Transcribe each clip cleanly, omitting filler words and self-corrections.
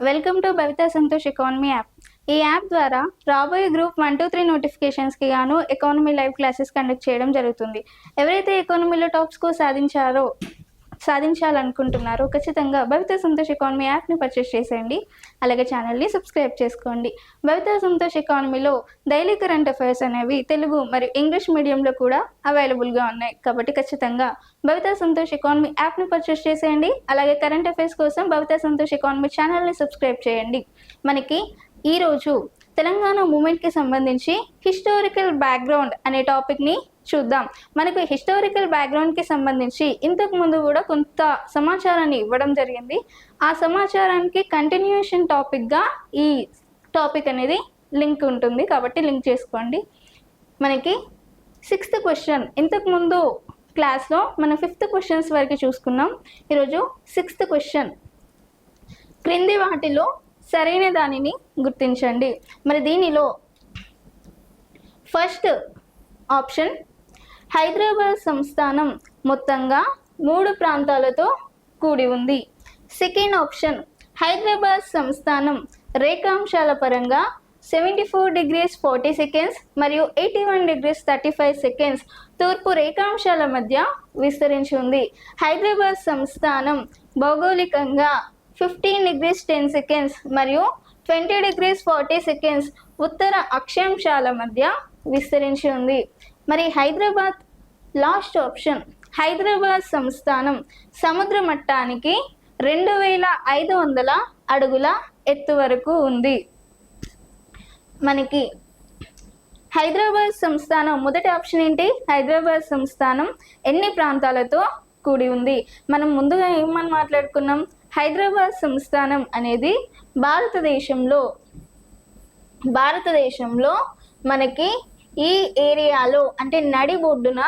Welcome to Bhavitha Santosh economy app. ఈ app ద్వారా రాబోయే గ్రూప్ 1, 2, 3 నోటిఫికేషన్స్కి గాను ఎకానమీ లైవ్ క్లాసెస్ కండక్ట్ చేయడం జరుగుతుంది. ఎవరైతే ఎకానమీలో టాప్ స్కోర్ సాధించాలనుకుంటున్నారో ఖచ్చితంగా భవితా సంతోష్ ఎకానమీ యాప్ని పర్చేస్ చేసేయండి. అలాగే ఛానల్ని సబ్స్క్రైబ్ చేసుకోండి. భవితా సంతోష్ ఎకానమీలో డైలీ కరెంట్ అఫైర్స్ అనేవి తెలుగు మరియు ఇంగ్లీష్ మీడియంలో కూడా అవైలబుల్గా ఉన్నాయి. కాబట్టి ఖచ్చితంగా భవితా సంతోష్ ఎకానమీ యాప్ని పర్చేస్ చేసేయండి. అలాగే కరెంట్ అఫైర్స్ కోసం భవితా సంతోష్ ఎకానమీ ఛానల్ని సబ్స్క్రైబ్ చేయండి. మనకి ఈరోజు తెలంగాణ మూమెంట్కి సంబంధించి హిస్టారికల్ బ్యాక్గ్రౌండ్ అనే టాపిక్ని చూద్దాం. మనకు హిస్టారికల్ బ్యాక్గ్రౌండ్కి సంబంధించి ఇంతకు ముందు కూడా కొంత సమాచారాన్ని ఇవ్వడం జరిగింది. ఆ సమాచారానికి కంటిన్యూషన్ టాపిక్గా ఈ టాపిక్ అనేది లింక్ ఉంటుంది, కాబట్టి లింక్ చేసుకోండి. మనకి 6th క్వశ్చన్, ఇంతకుముందు క్లాస్లో మనం 5th క్వశ్చన్స్ వరకు చూసుకున్నాం. ఈరోజు 6th క్వశ్చన్, క్రింది వాటిలో సరైన దానిని గుర్తించండి. మరి దీనిలో ఫస్ట్ ఆప్షన్, హైదరాబాద్ సంస్థానం మొత్తంగా 3 ప్రాంతాలతో కూడి ఉంది. సెకండ్ ఆప్షన్, హైదరాబాద్ సంస్థానం రేఖాంశాల పరంగా 74 degrees 40 seconds మరియు 81 degrees 35 seconds తూర్పు రేఖాంశాల మధ్య విస్తరించి ఉంది. హైదరాబాద్ సంస్థానం భౌగోళికంగా 15 degrees 10 seconds మరియు 20 degrees 40 seconds ఉత్తర అక్షాంశాల మధ్య విస్తరించి ఉంది. మరి హైదరాబాద్ లాస్ట్ ఆప్షన్, హైదరాబాద్ సంస్థానం సముద్ర మట్టానికి 2500 అడుగుల ఎత్తు వరకు ఉంది. మనకి హైదరాబాద్ సంస్థానం మొదటి ఆప్షన్ ఏంటి? హైదరాబాద్ సంస్థానం ఎన్ని ప్రాంతాలతో కూడి ఉంది? మనం ముందుగా ఏమని మాట్లాడుకున్నాం? హైదరాబాద్ సంస్థానం అనేది భారతదేశంలో మనకి ఈ ఏరియాలో అంటే నడిబొడ్డున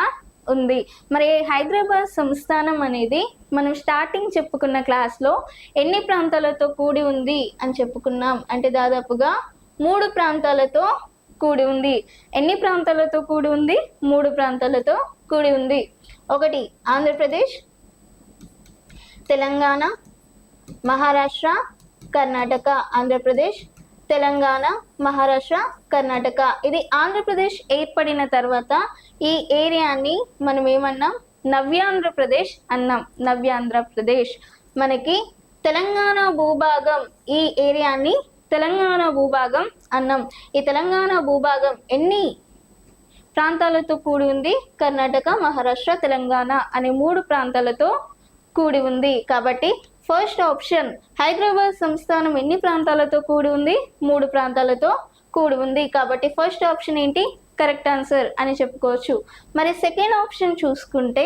ఉంది. మరి హైదరాబాద్ సంస్థానం అనేది మనం స్టార్టింగ్ చెప్పుకున్న క్లాస్లో ఎన్ని ప్రాంతాలతో కూడి ఉంది అని చెప్పుకున్నాం అంటే దాదాపుగా 3 ప్రాంతాలతో కూడి ఉంది. ఎన్ని ప్రాంతాలతో కూడి ఉంది? 3 ప్రాంతాలతో కూడి ఉంది. ఒకటి ఆంధ్రప్రదేశ్, తెలంగాణ, మహారాష్ట్ర, కర్ణాటక. ఆంధ్రప్రదేశ్, తెలంగాణ, మహారాష్ట్ర, కర్ణాటక. ఇది ఆంధ్రప్రదేశ్ ఏర్పడిన తర్వాత ఈ ఏరియాని మనం ఏమన్నాం? నవ్యాంధ్రప్రదేశ్ అన్నాం. నవ్యాంధ్రప్రదేశ్. మనకి తెలంగాణ భూభాగం, ఈ ఏరియాని తెలంగాణ భూభాగం అన్నాం. ఈ తెలంగాణ భూభాగం ఎన్ని ప్రాంతాలతో కూడి ఉంది? కర్ణాటక, మహారాష్ట్ర, తెలంగాణ అనే 3 ప్రాంతాలతో కూడి ఉంది. కాబట్టి ఫస్ట్ ఆప్షన్, హైదరాబాద్ సంస్థానం ఎన్ని ప్రాంతాలతో కూడి ఉంది? 3 ప్రాంతాలతో కూడి ఉంది. కాబట్టి ఫస్ట్ ఆప్షన్ ఏంటి? కరెక్ట్ ఆన్సర్ అని చెప్పుకోవచ్చు. మరి సెకండ్ ఆప్షన్ చూసుకుంటే,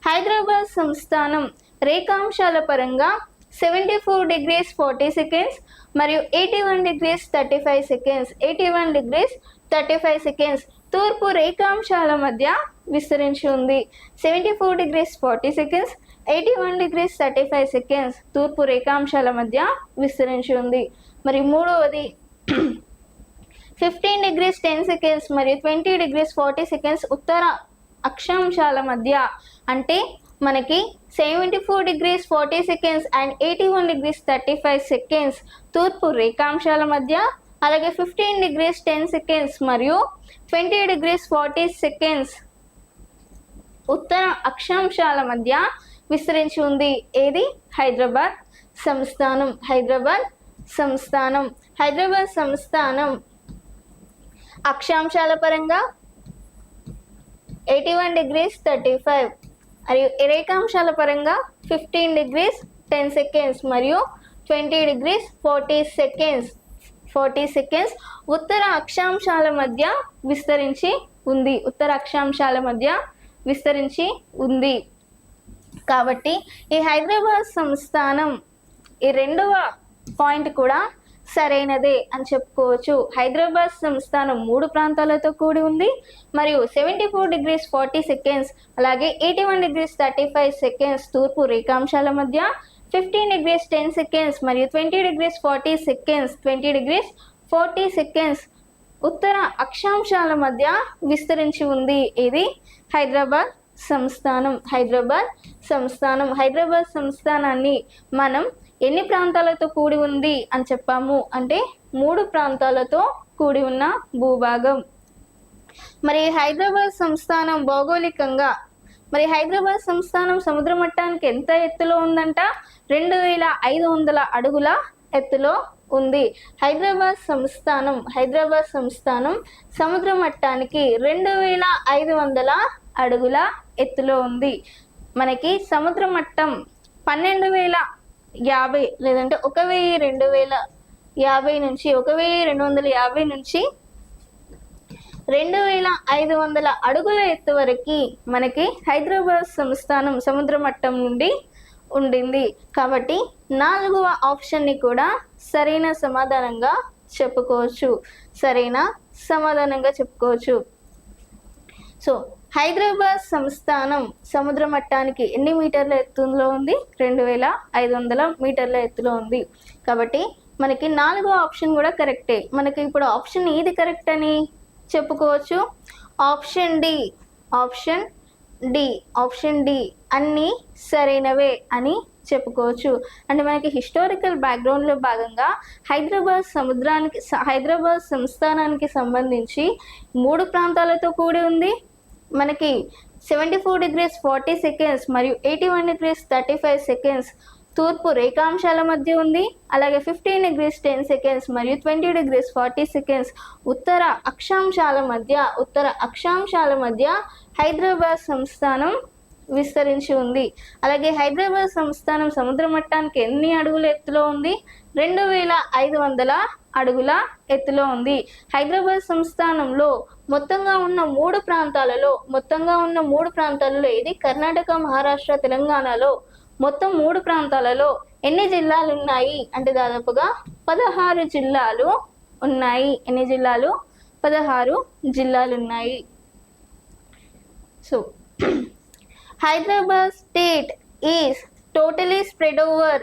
హైదరాబాద్ సంస్థానం రేఖాంశాల పరంగా 74 degrees 40 seconds మరియు 81 degrees 35 seconds 81 degrees 35 seconds తూర్పు రేఖాంశాల మధ్య విస్తరించి ఉంది. 74 degrees 40 seconds 81 degrees 35 seconds తూర్పు రేఖాంశాల మధ్య విస్తరించి ఉంది. మరి మూడవది 15 degrees 10 seconds మరియు 20 degrees 40 seconds ఉత్తర అక్షాంశాల మధ్య, అంటే మనకి 74 degrees 40 seconds and 81 degrees 35 seconds తూర్పు రేఖాంశాల మధ్య, అలాగే 15 degrees 10 seconds మరియు 20 degrees 40 seconds ఉత్తర అక్షాంశాల మధ్య విస్తరించి ఉంది. ఏది? హైదరాబాద్ సంస్థానం. హైదరాబాద్ సంస్థానం. హైదరాబాద్ సంస్థానం అక్షాంశాల పరంగా 81 degrees 35 మరియు రేఖాంశాల పరంగా 15 degrees 10 seconds మరియు 20 degrees 40 seconds ఉత్తర అక్షాంశాల మధ్య విస్తరించి ఉంది. ఉత్తర అక్షాంశాల మధ్య విస్తరించి ఉంది. కాబట్టి ఈ హైదరాబాద్ సంస్థానం ఈ రెండవ పాయింట్ కూడా సరైనదే అని చెప్పుకోవచ్చు. హైదరాబాద్ సంస్థానం 3 ప్రాంతాలతో కూడి ఉంది మరియు 74 degrees 40 seconds అలాగే 81 degrees 35 seconds తూర్పు రేఖాంశాల మధ్య, 15 degrees 10 seconds మరియు 20 degrees 40 seconds 20 degrees 40 seconds ఉత్తర అక్షాంశాల మధ్య విస్తరించి ఉంది. ఇది హైదరాబాద్ సంస్థానం. హైదరాబాద్ సంస్థానం. హైదరాబాద్ సంస్థానాన్ని మనం ఎన్ని ప్రాంతాలతో కూడి ఉంది అని చెప్పాము అంటే 3 ప్రాంతాలతో కూడి ఉన్న భూభాగం. మరి హైదరాబాద్ సంస్థానం భౌగోళికంగా మరి హైదరాబాద్ సంస్థానం సముద్ర మట్టానికి ఎంత ఎత్తులో ఉందంట? 2500 అడుగుల ఎత్తులో ఉంది. హైదరాబాద్ సంస్థానం సముద్ర మట్టానికి 2500 అడుగుల ఎత్తులో ఉంది. మనకి సముద్ర మట్టం 12,050 లేదంటే 1250 నుంచి 1250 నుంచి 2500 అడుగుల ఎత్తు వరకు మనకి హైదరాబాద్ సంస్థానం సముద్ర మట్టం నుండి ఉండింది. కాబట్టి 4వ ఆప్షన్ని కూడా సరైన సమాధానంగా చెప్పుకోవచ్చు. సో హైదరాబాద్ సంస్థానం సముద్ర మట్టానికి ఎన్ని మీటర్ల ఎత్తులో ఉంది? 2500 మీటర్ల ఎత్తులో ఉంది. కాబట్టి మనకి 4వ ఆప్షన్ కూడా కరెక్టే. మనకి ఇప్పుడు ఆప్షన్ ఏది కరెక్ట్ అని చెప్పుకోవచ్చు? ఆప్షన్ డి అన్నీ సరైనవే అని చెప్పుకోవచ్చు. అంటే మనకి హిస్టారికల్ బ్యాక్గ్రౌండ్లో భాగంగా హైదరాబాద్ సంస్థానానికి సంబంధించి 3 ప్రాంతాలతో కూడి ఉంది. మనకి 74 degrees 40 seconds మరియు 81 degrees 35 seconds తూర్పు రేఖాంశాల మధ్య ఉంది. అలాగే 15 degrees 10 seconds మరియు 20 degrees 40 seconds ఉత్తర అక్షాంశాల మధ్య హైదరాబాద్ సంస్థానం విస్తరించి ఉంది. అలాగే హైదరాబాద్ సంస్థానం సముద్ర మట్టానికి ఎన్ని అడుగుల ఎత్తులో ఉంది? 2500 అడుగుల ఎత్తులో ఉంది. హైదరాబాద్ సంస్థానంలో మొత్తంగా ఉన్న 3 ప్రాంతాలలో ఇది కర్ణాటక, మహారాష్ట్ర, తెలంగాణలో మొత్తం 3 ప్రాంతాలలో ఎన్ని జిల్లాలు ఉన్నాయి అంటే దాదాపుగా 16 జిల్లాలు ఉన్నాయి. ఎన్ని జిల్లాలు? 16 జిల్లాలు ఉన్నాయి. So Hyderabad state is totally spread over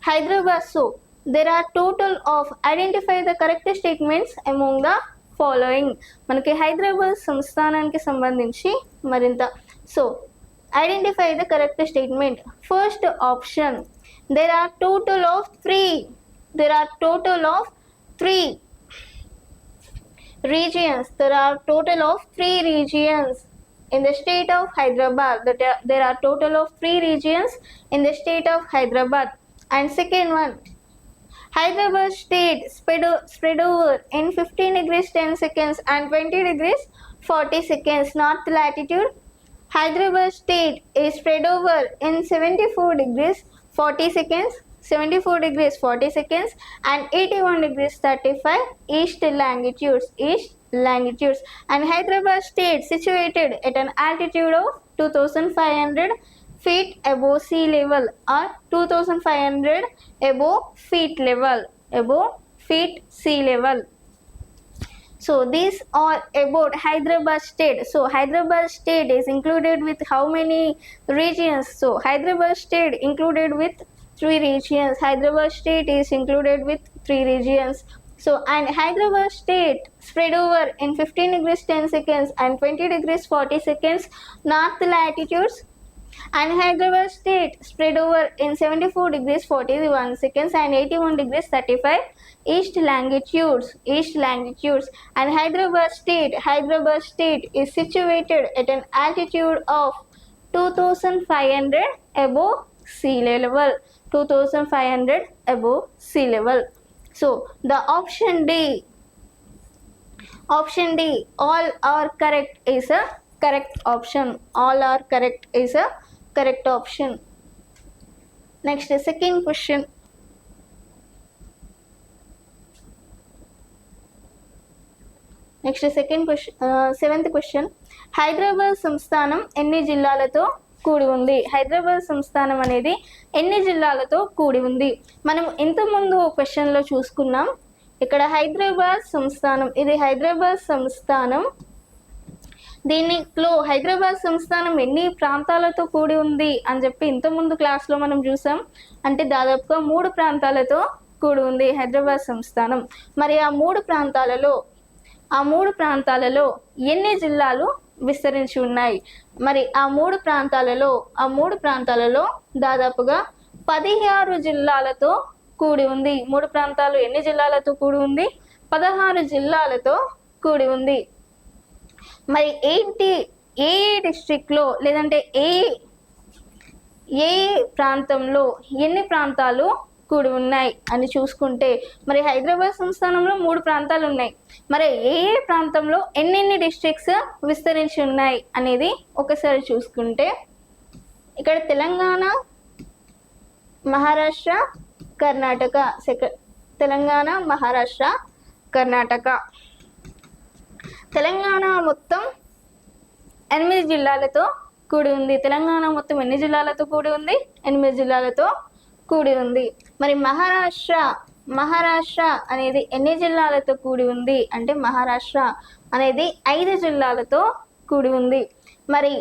Hyderabad. So there are total of identify the correct statements among the following. మనకి హైదరాబాద్ సంస్థానానికి సంబంధించి మరింత. So identify the correct statement. First option, there are total of 3 regions. There are total of 3 regions in the state of Hyderabad. There are total of 3 regions in the state of Hyderabad. And second one, Hyderabad state spread over in 15 degrees 10 seconds and 20 degrees 40 seconds north latitude. Hyderabad state is spread over in 74 degrees 40 seconds and 81 degrees 35 east longitudes. And Hyderabad state situated at an altitude of 2500 feet above sea level or 2500 above sea level. So these are about Hyderabad state. So Hyderabad state is included with how many regions? So Hyderabad state included with 3 regions. Hyderabad state is included with 3 regions. So and Hyderabad state spread over in 15 degrees 10 seconds and 20 degrees 40 seconds north latitudes. And Hyderabad state spread over in 74 degrees 41 seconds and 81 degrees 35 east longitudes. And Hyderabad state is situated at an altitude of 2500 above sea level. 2500 above sea level. So the option D, all are correct is a correct option. All are correct is a correct option. Next, second question. Seventh question. Hyderabad సంస్థానం ఎన్ని జిల్లాలతో కూడి ఉంది? హైదరాబాద్ సంస్థానం అనేది ఎన్ని జిల్లాలతో కూడి ఉంది? మనం ఇంతకుముందు క్వశ్చన్లో చూసుకున్నాం. ఇక్కడ హైదరాబాద్ సంస్థానం, ఇది హైదరాబాద్ సంస్థానం. దీనిలో హైదరాబాద్ సంస్థానం ఎన్ని ప్రాంతాలతో కూడి ఉంది అని చెప్పి ఇంతకుముందు క్లాస్లో మనం చూసాం. అంటే దాదాపుగా 3 ప్రాంతాలతో కూడి ఉంది హైదరాబాద్ సంస్థానం. మరి ఆ 3 ప్రాంతాలలో ఎన్ని జిల్లాలు విస్తరించి ఉన్నాయి. మరి ఆ మూడు ప్రాంతాలలో దాదాపుగా 16 జిల్లాలతో కూడి ఉంది. మూడు ప్రాంతాలు ఎన్ని జిల్లాలతో కూడి ఉంది? 16 జిల్లాలతో కూడి ఉంది. మరి ఏంటి, ఏ డిస్ట్రిక్ట్లో లేదంటే ఏ ప్రాంతంలో ఎన్ని ప్రాంతాలు కూడి ఉన్నాయి అని చూసుకుంటే, మరి హైదరాబాద్ సంస్థానంలో 3 ప్రాంతాలు ఉన్నాయి. మరి ఏ ప్రాంతంలో ఎన్నెన్ని డిస్ట్రిక్ట్స్ విస్తరించి ఉన్నాయి అనేది ఒకసారి చూసుకుంటే, ఇక్కడ తెలంగాణ, మహారాష్ట్ర, కర్ణాటక, తెలంగాణ, మహారాష్ట్ర, కర్ణాటక. తెలంగాణ మొత్తం 8 జిల్లాలతో కూడి ఉంది. తెలంగాణ మొత్తం ఎన్ని జిల్లాలతో కూడి ఉంది? 8 జిల్లాలతో కూడి ఉంది. మరి మహారాష్ట్ర అనేది ఎన్ని జిల్లాలతో కూడి ఉంది అంటే, మహారాష్ట్ర అనేది 5 జిల్లాలతో కూడి ఉంది. మరి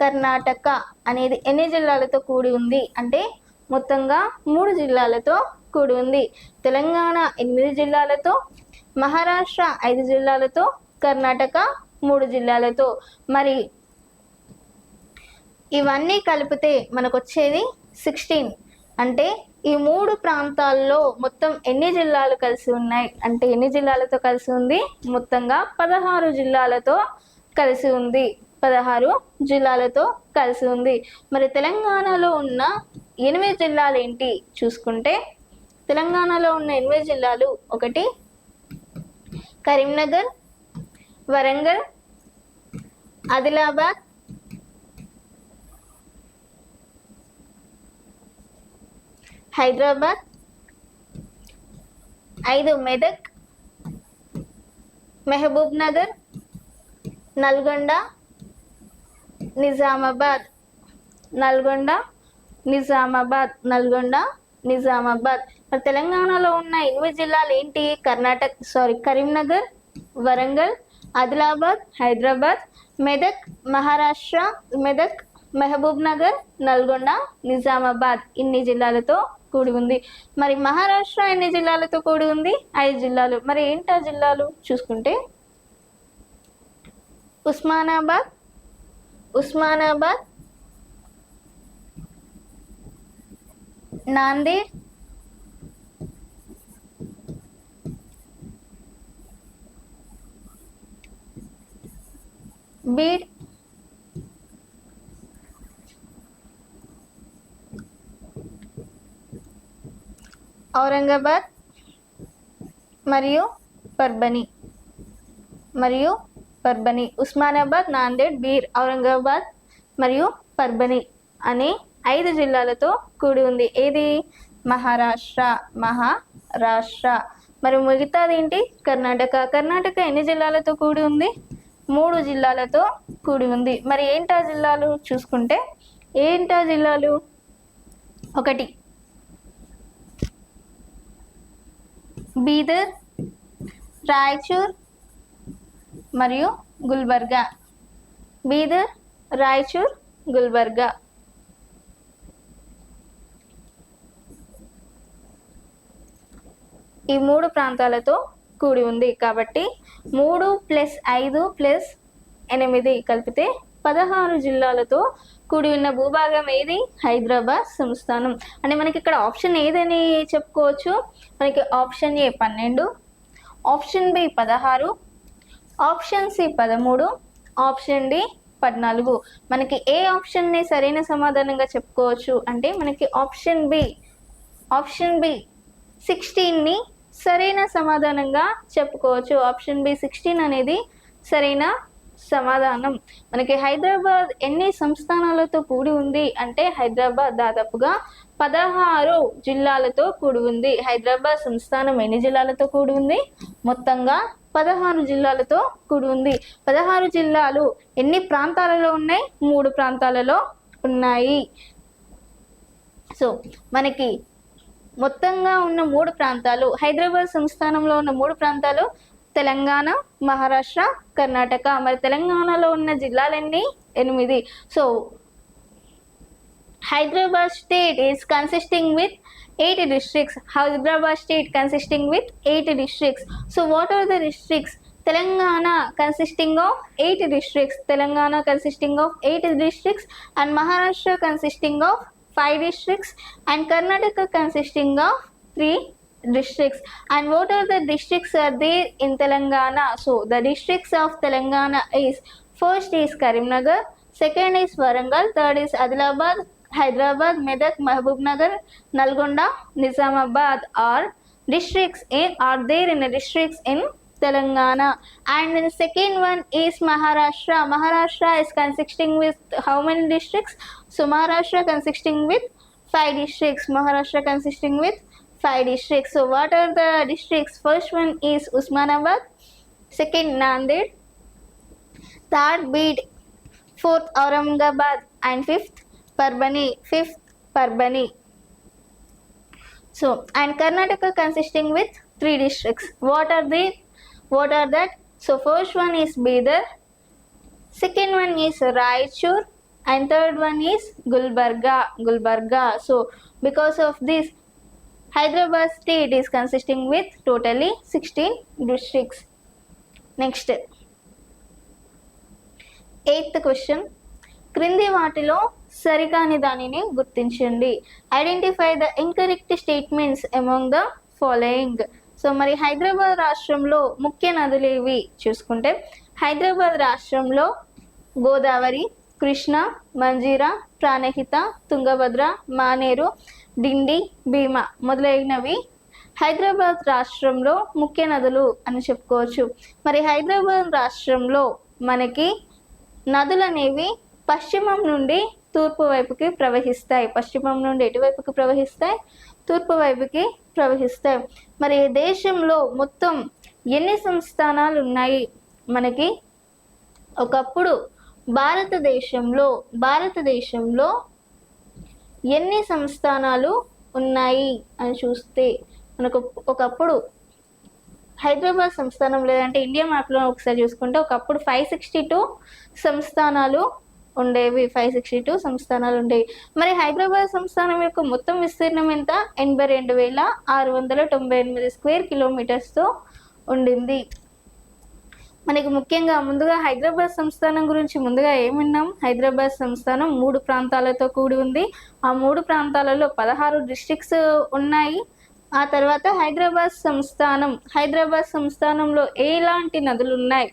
కర్ణాటక అనేది ఎన్ని జిల్లాలతో కూడి ఉంది అంటే, మొత్తంగా 3 జిల్లాలతో కూడి ఉంది. తెలంగాణ 8 జిల్లాలతో, మహారాష్ట్ర 5 జిల్లాలతో, కర్ణాటక 3 జిల్లాలతో. మరి ఇవన్నీ కలిపితే మనకు వచ్చేది 16. అంటే ఈ 3 ప్రాంతాల్లో మొత్తం ఎన్ని జిల్లాలు కలిసి ఉన్నాయి అంటే, ఎన్ని జిల్లాలతో కలిసి ఉంది? మొత్తంగా 16 జిల్లాలతో కలిసి ఉంది. 16 జిల్లాలతో కలిసి ఉంది. మరి తెలంగాణలో ఉన్న 8 జిల్లాలు ఏంటి చూసుకుంటే, తెలంగాణలో ఉన్న 8 జిల్లాలు: 1 కరీంనగర్, వరంగల్, ఆదిలాబాద్, హైదరాబాద్, 5 మెదక్, మహబూబ్ నగర్, నల్గొండ, నిజామాబాద్. మరి తెలంగాణలో ఉన్న 8 జిల్లాలు ఏంటి? కరీంనగర్, వరంగల్, ఆదిలాబాద్, హైదరాబాద్, మెదక్, మెదక్, మహబూబ్ నగర్, నల్గొండ, నిజామాబాద్. ఇన్ని జిల్లాలతో కూడి ఉంది. మరి మహారాష్ట్ర ఎన్ని జిల్లాలతో కూడి ఉంది? 5 జిల్లాలు. మరి ఏంటి ఆ జిల్లాలు చూసుకుంటే, ఉస్మానాబాద్, నాందేడ్, బీడ్, ఔరంగాబాద్ మరియు పర్బని. ఉస్మానాబాద్, నాందేడ్, బీర్, ఔరంగాబాద్ మరియు పర్బని అనే 5 జిల్లాలతో కూడి ఉంది. ఏది? మహారాష్ట్ర. మరి మిగతాది ఏంటి? కర్ణాటక ఎన్ని జిల్లాలతో కూడి ఉంది? 3 జిల్లాలతో కూడి ఉంది. మరి ఏంటా జిల్లాలు చూసుకుంటే, 1 బీదర్, రాయచూర్ మరియు గుల్బర్గా. ఈ 3 ప్రాంతాలతో కూడి ఉంది. కాబట్టి 3 + 5 + 8 కలిపితే 16 జిల్లాలతో కూడి ఉన్న భూభాగం ఏది? హైదరాబాద్ సంస్థానం. అంటే మనకి ఇక్కడ ఆప్షన్ ఏదని చెప్పుకోవచ్చు? మనకి option A 12, option B 16, option C 13, option D 14. మనకి ఏ ఆప్షన్ని సరైన సమాధానంగా చెప్పుకోవచ్చు అంటే, మనకి ఆప్షన్ బి 16ని సరైన సమాధానంగా చెప్పుకోవచ్చు. ఆప్షన్ బి 16 అనేది సరైన సమాధానం. మనకి హైదరాబాద్ ఎన్ని సంస్థానాలతో కూడి ఉంది అంటే, హైదరాబాద్ దాదాపుగా 16 జిల్లాలతో కూడి ఉంది. హైదరాబాద్ సంస్థానం ఎన్ని జిల్లాలతో కూడి ఉంది? మొత్తంగా 16 జిల్లాలతో కూడి ఉంది. 16 జిల్లాలు ఎన్ని ప్రాంతాలలో ఉన్నాయి? 3 ప్రాంతాలలో ఉన్నాయి. సో మనకి మొత్తంగా ఉన్న 3 ప్రాంతాలు, హైదరాబాద్ సంస్థానంలో ఉన్న 3 ప్రాంతాలు తెలంగాణ, మహారాష్ట్ర, కర్ణాటక. మరి తెలంగాణలో ఉన్న జిల్లాలన్నీ 8. So Hyderabad state is consisting with 8 districts. So what are the districts? Telangana consisting of 8 districts. Telangana consisting of 8 districts and Maharashtra consisting of 5 districts and Karnataka consisting of 3 districts. And what are the districts are there in Telangana? So the districts of Telangana is, first is Karimnagar, second is Warangal, third is Adilabad, Hyderabad, Medak, Mahbubnagar, Nalgonda, Nizamabad are districts are there in the districts in Telangana. And the second one is Maharashtra. Maharashtra is consisting with how many districts? So Maharashtra consisting with 5 districts. Maharashtra consisting with 5 districts. So what are the districts? First one is Usmanabad, second Nanded, third Bid, fourth Aurangabad and fifth Parbhani. So and Karnataka consisting with 3 districts. What are they? What are that? So first one is Bidar, second one is Raichur and third one is Gulbarga. So because of this, Hyderabad state is consisting with totally 16 districts. Next, 8th question. క్రింది వాటిలో సరికాని దానిని గుర్తించండి. Identify the incorrect statements among the following. So మరి హైదరాబాద్ రాష్ట్రంలో ముఖ్య నదులు ఏవి చూసుకుంటే, హైదరాబాద్ రాష్ట్రంలో గోదావరి, కృష్ణ, మంజీరా, ప్రాణహిత, తుంగభద్ర, మానేరు, డిండి, భీమా మొదలైనవి హైదరాబాద్ రాష్ట్రంలో ముఖ్య నదులు అని చెప్పుకోవచ్చు. మరి హైదరాబాద్ రాష్ట్రంలో మనకి నదులు అనేవి పశ్చిమం నుండి తూర్పు వైపుకి ప్రవహిస్తాయి. పశ్చిమం నుండి ఎటువైపుకి ప్రవహిస్తాయి? తూర్పు వైపుకి ప్రవహిస్తాయి. మరి దేశంలో మొత్తం ఎన్ని సంస్థానాలు ఉన్నాయి? మనకి ఒకప్పుడు భారతదేశంలో ఎన్ని సంస్థానాలు ఉన్నాయి అని చూస్తే మనకు ఒకప్పుడు హైదరాబాద్ సంస్థానం, లేదంటే ఇండియా మ్యాప్లో ఒకసారి చూసుకుంటే ఒకప్పుడు 562 సంస్థానాలు ఉండేవి. 562 సంస్థానాలు ఉండేవి. మరి హైదరాబాద్ సంస్థానం యొక్క మొత్తం విస్తీర్ణం ఎంత? 82,698 స్క్వేర్ కిలోమీటర్స్తో ఉండింది. మనకి ముఖ్యంగా ముందుగా హైదరాబాద్ సంస్థానం గురించి ముందుగా ఏమిన్నాం? హైదరాబాద్ సంస్థానం 3 ప్రాంతాలతో కూడి ఉంది. ఆ 3 ప్రాంతాలలో 16 డిస్ట్రిక్ట్స్ ఉన్నాయి. ఆ తర్వాత హైదరాబాద్ సంస్థానంలో ఎలాంటి నదులు ఉన్నాయి,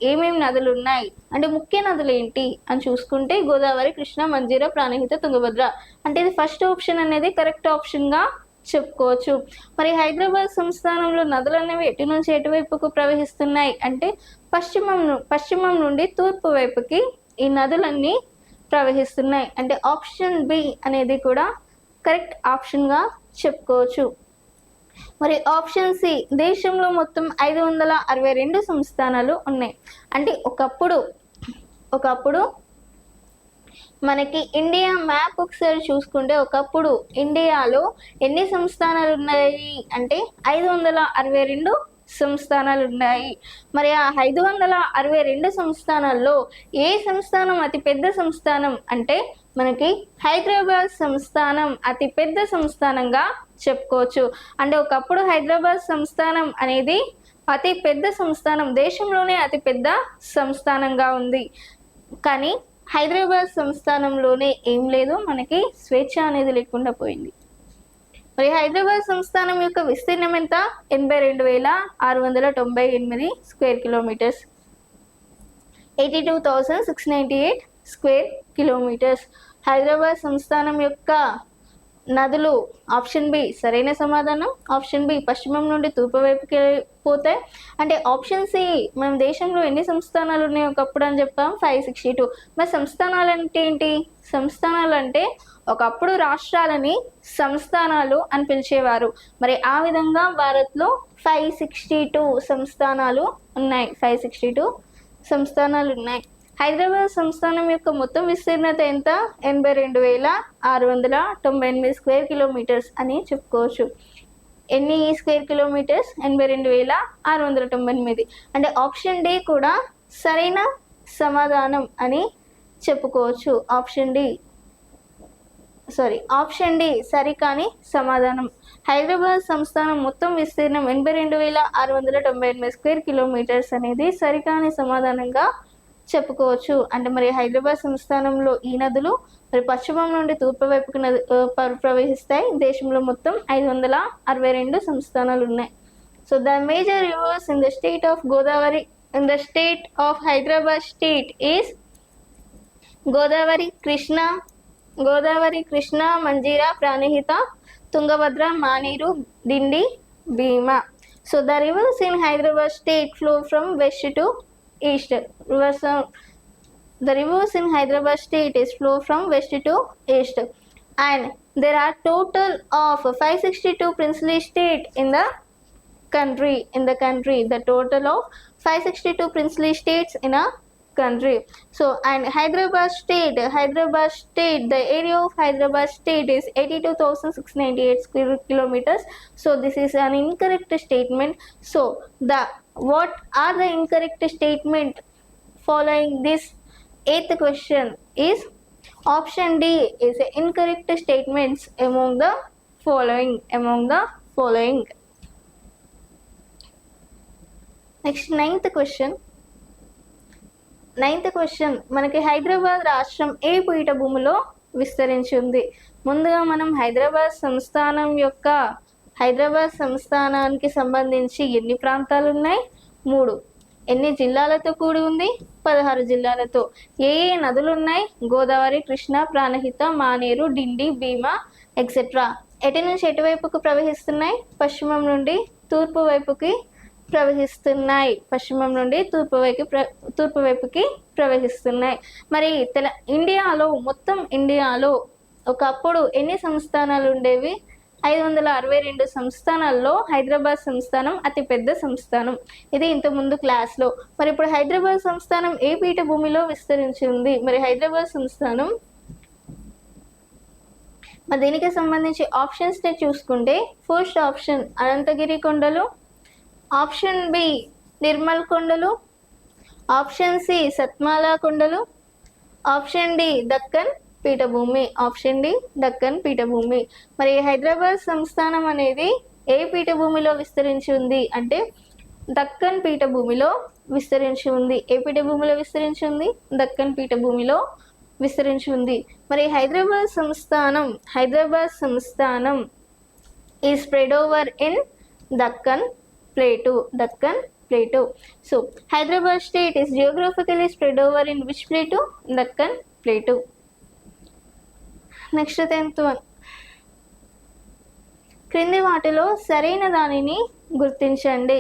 ఏమేమి నదులు ఉన్నాయి అంటే ముఖ్య నదులు ఏంటి అని చూసుకుంటే గోదావరి, కృష్ణ, మంజీరా, ప్రాణహిత, తుంగభద్ర. అంటే ఇది ఫస్ట్ ఆప్షన్ అనేది కరెక్ట్ ఆప్షన్గా చెప్పుకోవచ్చు. మరి హైదరాబాద్ సంస్థానంలో నదులు అనేవి ఎటు నుంచి ఎటువైపుకు ప్రవహిస్తున్నాయి అంటే పశ్చిమం నుండి తూర్పు వైపుకి ఈ నదులన్నీ ప్రవహిస్తున్నాయి. అంటే ఆప్షన్ బి అనేది కూడా కరెక్ట్ ఆప్షన్గా చెప్పుకోవచ్చు. మరి ఆప్షన్ సి, దేశంలో మొత్తం 562 సంస్థానాలు ఉన్నాయి. అంటే ఒకప్పుడు మనకి ఇండియా మ్యాప్ ఒకసారి చూసుకుంటే ఒకప్పుడు ఇండియాలో ఎన్ని సంస్థానాలు ఉన్నాయి అంటే 562 సంస్థానాలు ఉన్నాయి. మరి ఆ 562 సంస్థానాల్లో ఏ సంస్థానం అతి పెద్ద సంస్థానం అంటే మనకి హైదరాబాద్ సంస్థానం అతి పెద్ద సంస్థానంగా చెప్పుకోవచ్చు. అంటే ఒకప్పుడు హైదరాబాద్ సంస్థానం అనేది అతి పెద్ద సంస్థానం, దేశంలోనే అతి పెద్ద సంస్థానంగా ఉంది. కానీ హైదరాబాద్ సంస్థానంలోనే ఏం లేదు, మనకి స్వేచ్ఛ అనేది లేకుండా పోయింది. మరి హైదరాబాద్ సంస్థానం యొక్క విస్తీర్ణం ఎంత? 82,698 square kilometres, 82,698 square kilometres. Hyderabad సంస్థానం యొక్క నదులు ఆప్షన్ బి సరైన సమాధానం. ఆప్షన్ బి పశ్చిమం నుండి తూర్పు వైపుకి పోతాయి. అంటే ఆప్షన్ సి, మన దేశంలో ఎన్ని సంస్థానాలు ఉన్నాయి ఒకప్పుడు అని చెప్పాం? 562. మరి సంస్థానాలు అంటే ఏంటి? సంస్థానాలు అంటే ఒకప్పుడు రాష్ట్రాలని సంస్థానాలు అని పిలిచేవారు. మరి ఆ విధంగా భారత్లో 562 సంస్థానాలు ఉన్నాయి. 562 సంస్థానాలు ఉన్నాయి. హైదరాబాద్ సంస్థానం యొక్క మొత్తం విస్తీర్ణత ఎంత? 82,698 స్క్వేర్ కిలోమీటర్స్ అని చెప్పుకోవచ్చు. ఎన్ని స్క్వేర్ కిలోమీటర్స్? 82,698. అంటే ఆప్షన్ డి కూడా సరైన సమాధానం అని చెప్పుకోవచ్చు. Option D. ఆప్షన్ డి సరికాని సమాధానం. హైదరాబాద్ సంస్థానం మొత్తం విస్తీర్ణం 82,698 స్క్వేర్ కిలోమీటర్స్ అనేది సరికాని సమాధానంగా చెప్పుకోవచ్చు. అంటే మరి హైదరాబాద్ సంస్థానంలో ఈ నదులు మరి పశ్చిమం నుండి తూర్పు వైపుకు ప్రవహిస్తాయి. దేశంలో మొత్తం 562 సంస్థానాలు ఉన్నాయి. So the major rivers in the state of Godavari in the state of Hyderabad state is Godavari, Krishna, Manjira, Pranahita, Tungabhadra, Maneru, Dindi, Bhima. So the rivers in Hyderabad state flow from west to east. The rivers in Hyderabad state is flow from west to east, and there are total of 562 princely state in the country. The total of 562 princely states in a country. So and Hyderabad state, the area of Hyderabad state is 82,698 square kilometers. So this is an incorrect statement. So what are the incorrect statement following this eighth question is option D is a incorrect statements among the following. Next, ninth question మనకి హైదరాబాద్ రాష్ట్రం ఏ పీఠభూమిలో విస్తరించి ఉంది? ముందుగా మనం హైదరాబాద్ సంస్థానానికి సంబంధించి ఎన్ని ప్రాంతాలు ఉన్నాయి? 3. ఎన్ని జిల్లాలతో కూడి ఉంది? 16 జిల్లాలతో. ఏ నదులు ఉన్నాయి? గోదావరి, కృష్ణ, ప్రాణహిత, మానేరు, డిండి, భీమా ఎక్సెట్రా. ఎటు నుంచి ఎటువైపుకు ప్రవహిస్తున్నాయి? పశ్చిమం నుండి తూర్పు వైపుకి ప్రవహిస్తున్నాయి. తూర్పు వైపుకి ప్రవహిస్తున్నాయి. మరి మొత్తం ఇండియాలో ఒకప్పుడు ఎన్ని సంస్థానాలు ఉండేవి? 562 సంస్థానాల్లో హైదరాబాద్ సంస్థానం అతిపెద్ద సంస్థానం. ఇది ఇంతకుముందు క్లాస్లో. మరి ఇప్పుడు హైదరాబాద్ సంస్థానం ఏ పీఠభూమిలో విస్తరించి ఉంది? మరి హైదరాబాద్ సంస్థానం మరి దీనికి సంబంధించి ఆప్షన్స్ చూసుకుంటే ఫస్ట్ ఆప్షన్ అనంతగిరి కొండలు, ఆప్షన్ బి నిర్మల్ కొండలు, ఆప్షన్ సి సత్మాల కొండలు, ఆప్షన్ డి దక్కన్ పీఠభూమి. మరి హైదరాబాద్ సంస్థానం అనేది ఏ పీఠభూమిలో విస్తరించి ఉంది అంటే దక్కన్ పీఠభూమిలో విస్తరించి ఉంది. ఏ పీఠభూమిలో విస్తరించి ఉంది? దక్కన్ పీఠభూమిలో విస్తరించి ఉంది. మరి హైదరాబాద్ సంస్థానం ఈ spread over in Deccan Plateau. So Hyderabad state is geographically spread over in which plateau? Deccan Plateau. Next, 10th one. క్రింది వాటిలో సరైన దానిని గుర్తించండి.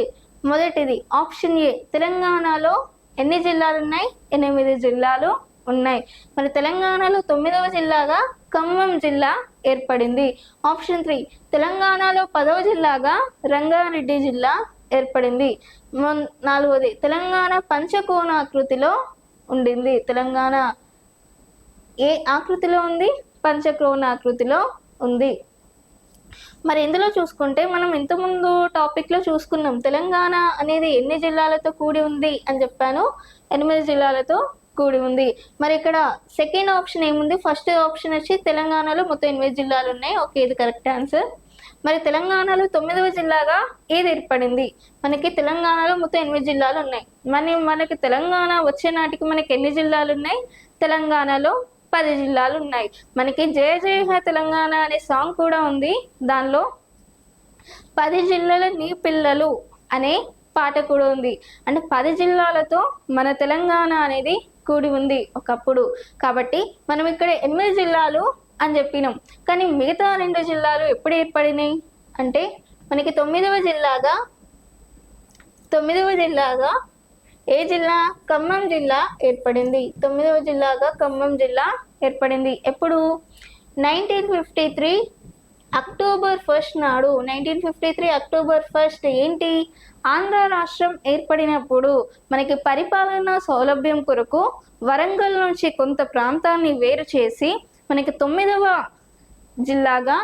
మొదటిది ఆప్షన్ ఏ. తెలంగాణలో ఎన్ని జిల్లాలు ఉన్నాయి? 8 జిల్లాలు ఉన్నాయి. మరి తెలంగాణలో 9వ జిల్లాగా ఖమ్మం జిల్లా ఏర్పడింది. ఆప్షన్ 3 తెలంగాణలో 10వ జిల్లాగా రంగారెడ్డి జిల్లా ఏర్పడింది. 4వది తెలంగాణ పంచకోణాకృతిలో ఉండింది. తెలంగాణ ఏ ఆకృతిలో ఉంది? పంచకోణాకృతిలో ఉంది. మరి ఇందులో చూసుకుంటే మనం ఇంతకుముందు టాపిక్లో చూసుకున్నాం తెలంగాణ అనేది ఎన్ని జిల్లాలతో కూడి ఉంది అని చెప్పాను. 8 జిల్లాలతో కూడి ఉంది. మరి ఇక్కడ సెకండ్ ఆప్షన్ ఏముంది? ఫస్ట్ ఆప్షన్ వచ్చి తెలంగాణలో మొత్తం 8 జిల్లాలు ఉన్నాయి. ఓకే, ఇది కరెక్ట్ ఆన్సర్. మరి తెలంగాణలో 9వ జిల్లాగా ఏది ఏర్పడింది? మనకి తెలంగాణలో మొత్తం 8 జిల్లాలు ఉన్నాయి. మనకి తెలంగాణ వచ్చే నాటికి మనకి ఎన్ని జిల్లాలు ఉన్నాయి? తెలంగాణలో 10 జిల్లాలు ఉన్నాయి. మనకి జయ జయ హే తెలంగాణ అనే సాంగ్ కూడా ఉంది. దానిలో 10 జిల్లాల నీ పిల్లలు అనే పాట కూడా ఉంది. అంటే 10 జిల్లాలతో మన తెలంగాణ అనేది కూడి ఉంది ఒకప్పుడు. కాబట్టి మనం ఇక్కడ 8 జిల్లాలు అని చెప్పినాం. కానీ మిగతా 2 జిల్లాలు ఎప్పుడు ఏర్పడినాయి అంటే మనకి 9వ జిల్లాగా ఏ జిల్లా? ఖమ్మం జిల్లా ఏర్పడింది. 9వ జిల్లాగా ఖమ్మం జిల్లా ఏర్పడింది. ఎప్పుడు? 1953 అక్టోబర్ 1 నాడు. 1953 అక్టోబర్ 1 ఏంటి? ఆంధ్ర రాష్ట్రం ఏర్పడినప్పుడు మనకి పరిపాలనా సౌలభ్యం కొరకు వరంగల్ నుంచి కొంత ప్రాంతాన్ని వేరు చేసి మనకి 9వ జిల్లాగా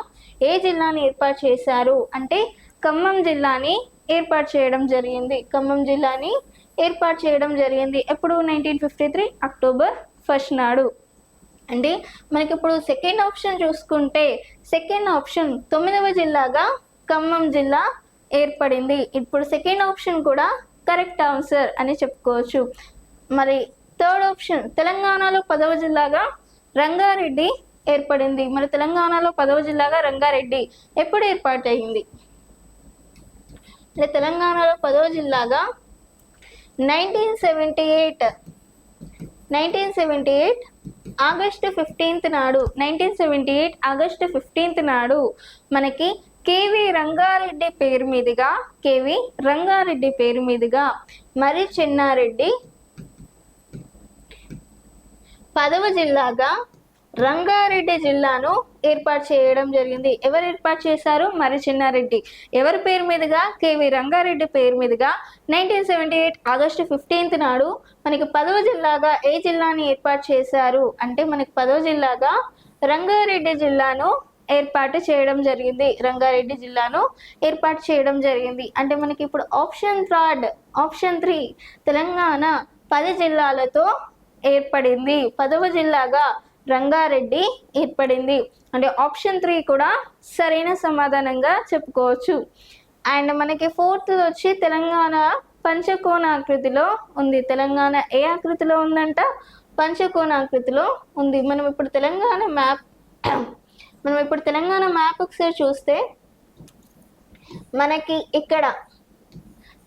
ఏ జిల్లాని ఏర్పాటు చేశారు అంటే ఖమ్మం జిల్లాని ఏర్పాటు చేయడం జరిగింది. ఎప్పుడు? 1953 అక్టోబర్ 1 నాడు. అంటే మనకి ఇప్పుడు సెకండ్ ఆప్షన్ చూసుకుంటే సెకండ్ ఆప్షన్ 9వ జిల్లాగా ఖమ్మం జిల్లా ఏర్పడింది. ఇప్పుడు సెకండ్ ఆప్షన్ కూడా కరెక్ట్ ఆన్సర్ అని చెప్పుకోవచ్చు. మరి థర్డ్ ఆప్షన్ తెలంగాణలో 10వ జిల్లాగా రంగారెడ్డి ఏర్పడింది. మరి తెలంగాణలో 10వ జిల్లాగా రంగారెడ్డి ఎప్పుడు ఏర్పాటయింది? అంటే తెలంగాణలో 10వ జిల్లాగా 1978 ఆగస్టు 15th నాడు 1978 ఆగస్టు 15th నాడు మనకి కేవి రంగారెడ్డి పేరు మీదుగా మరి చెన్నారెడ్డి 10వ జిల్లాగా రంగారెడ్డి జిల్లాను ఏర్పాటు చేయడం జరిగింది. ఎవరు ఏర్పాటు చేశారు? మరి చెన్నారెడ్డి. ఎవరి పేరు మీదుగా? కేవి రంగారెడ్డి పేరు మీదుగా 1978 ఆగస్టు 15th నాడు మనకి 10వ జిల్లాగా ఏ జిల్లాని ఏర్పాటు చేశారు అంటే మనకి 10వ జిల్లాగా రంగారెడ్డి జిల్లాను ఏర్పాటు చేయడం జరిగింది. రంగారెడ్డి జిల్లాను ఏర్పాటు చేయడం జరిగింది. అంటే మనకి ఇప్పుడు ఆప్షన్ 3 తెలంగాణ 10 జిల్లాలతో ఏర్పడింది. 10వ జిల్లాగా రంగారెడ్డి ఏర్పడింది. అంటే ఆప్షన్ 3 కూడా సరైన సమాధానంగా చెప్పుకోవచ్చు. అండ్ మనకి ఫోర్త్ వచ్చి తెలంగాణ పంచకోణాకృతిలో ఉంది. తెలంగాణ ఏ ఆకృతిలో ఉందంట? పంచకోణాకృతిలో ఉంది. మనం ఇప్పుడు తెలంగాణ మ్యాప్ ఒకసారి చూస్తే మనకి ఇక్కడ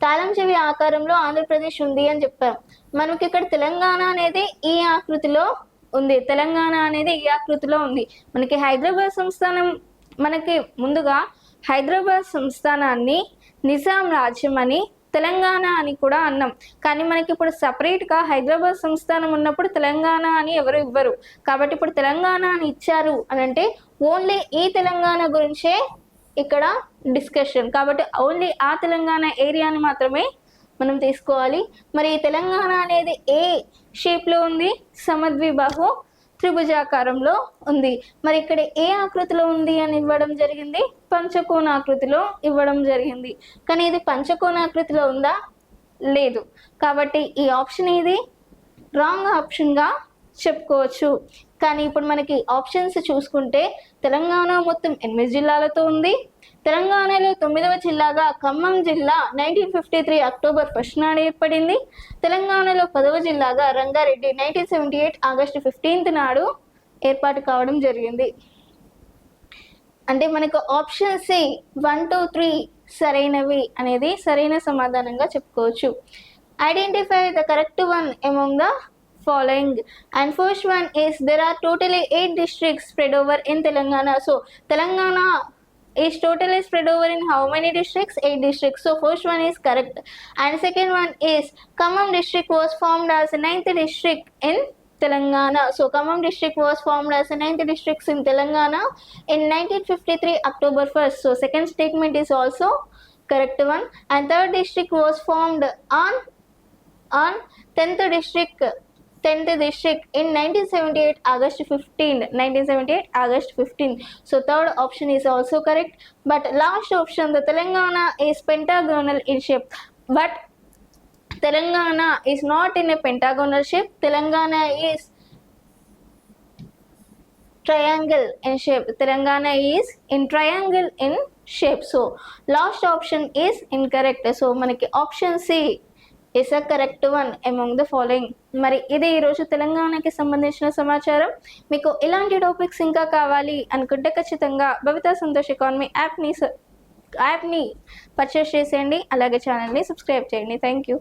తాళం చెవి ఆకారంలో ఆంధ్రప్రదేశ్ ఉంది అని చెప్పాం. మనకి ఇక్కడ తెలంగాణ అనేది ఈ ఆకృతిలో ఉంది. మనకి హైదరాబాద్ సంస్థానం, మనకి ముందుగా హైదరాబాద్ సంస్థానాన్ని నిజాం రాజ్యం అని, తెలంగాణ అని కూడా అన్నాం. కానీ మనకి ఇప్పుడు సపరేట్గా హైదరాబాద్ సంస్థానం ఉన్నప్పుడు తెలంగాణ అని ఎవరు ఇవ్వరు. కాబట్టి ఇప్పుడు తెలంగాణ అని ఇచ్చారు అని అంటే ఓన్లీ ఈ తెలంగాణ గురించే ఇక్కడ డిస్కషన్. కాబట్టి ఓన్లీ ఆ తెలంగాణ ఏరియాని మాత్రమే మనం తీసుకోవాలి. మరి ఈ తెలంగాణ అనేది ఏ షేప్లో ఉంది? సమద్విబాహు త్రిభుజాకారంలో ఉంది. మరి ఇక్కడ ఏ ఆకృతిలో ఉంది అని ఇవ్వడం జరిగింది? పంచకోణాకృతిలో ఇవ్వడం జరిగింది. కానీ ఇది పంచకోణాకృతిలో ఉందా? లేదు. కాబట్టి ఈ ఆప్షన్ ఇది రాంగ్ ఆప్షన్గా చెప్పుకోవచ్చు. కానీ ఇప్పుడు మనకి ఆప్షన్స్ చూసుకుంటే తెలంగాణ మొత్తం 8 జిల్లాలతో ఉంది. తెలంగాణలో 9వ జిల్లాగా ఖమ్మం జిల్లా 1953 అక్టోబర్ 1 నాడు ఏర్పడింది. తెలంగాణలో 10వ జిల్లాగా రంగారెడ్డి 1978 ఆగస్టు 15th నాడు ఏర్పాటు కావడం జరిగింది. అంటే మనకు ఆప్షన్ సి 1, 2, 3 సరైనవి అనేది సరైన సమాధానంగా చెప్పుకోవచ్చు. Identify the correct one among the following, and first one is there are totally 8 districts spread over in Telangana. So Telangana is totally spread over in how many districts? 8 districts. So first one is correct. And second one is Khammam district was formed as a 9th district in Telangana. So Khammam district was formed as a 9th district in Telangana in 1953 October 1st. So second statement is also correct one. And third district was formed on 10th district in 1978 August 15. So third option is also correct. But last option, the Telangana is pentagonal in shape. But Telangana is not in a pentagonal shape. Telangana is triangle in shape. Telangana is in triangle in shape. So last option is incorrect. So manaki option C is a correct one among the following. మరి ఇది ఈరోజు తెలంగాణకి సంబంధించిన సమాచారం. మీకు ఇలాంటి topics ఇంకా కావాలి అనుకుంటే ఖచ్చితంగా భవితా సంతోష్ ఎకానమీ యాప్ని పర్చేస్ చేసేయండి. అలాగే ఛానల్ని సబ్స్క్రైబ్ చేయండి. Thank you.